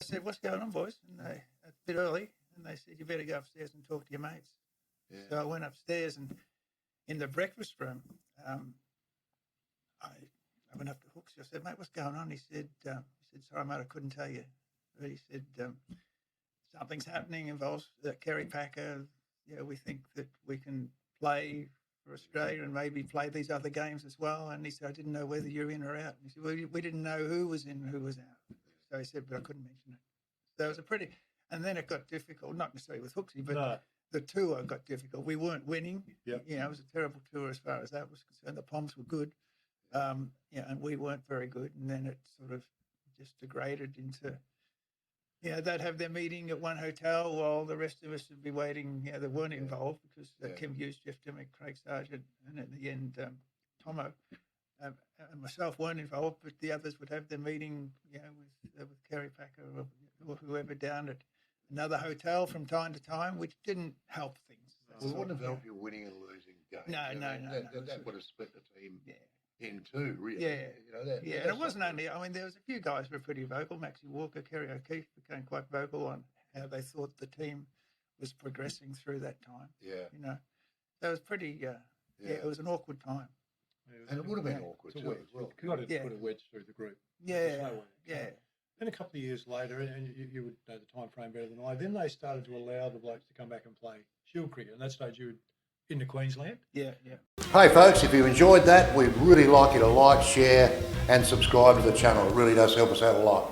I said, "What's going on, boys?" And they a bit early, and they said, "You better go upstairs and talk to your mates." Yeah. So I went upstairs, and in the breakfast room, I went up to Hooks. I said, "Mate, what's going on?" He said, "Sorry, mate, I couldn't tell you." But he said, "Something's happening, involves Kerry Packer. Yeah, we think that we can play for Australia and maybe play these other games as well." And he said, "I didn't know whether you're in or out." And he said, "Well, we didn't know who was in and who was out." So he said, "But I couldn't mention it." So it was a pretty, and then it got difficult, not necessarily with Hooksy, but the tour got difficult. We weren't winning. Yep. You know, it was a terrible tour as far as that was concerned. The Poms were good, and we weren't very good. And then it sort of just degraded into, they'd have their meeting at one hotel while the rest of us would be waiting. They weren't involved because Kim Hughes, Jeff Dimmick, Craig Sargent, and at the end, Tomo and myself weren't involved, but the others would have their meeting, with Kerry Packer or whoever down at another hotel from time to time, which didn't help things. Well, it wouldn't have helped you winning and losing games. No. That would have split the team in two, really. And it wasn't only, there was a few guys who were pretty vocal. Maxie Walker, Kerry O'Keefe became quite vocal on how they thought the team was progressing through that time. Yeah. So it was pretty, it was an awkward time. And it would have been awkward too as well. You got to put a wedge through the group. Yeah. Then a couple of years later, and you would know the time frame better than I, then they started to allow the blokes to come back and play Shield cricket. And at that stage, you were into Queensland. Yeah. Hey folks, if you enjoyed that, we'd really like you to like, share and subscribe to the channel. It really does help us out a lot.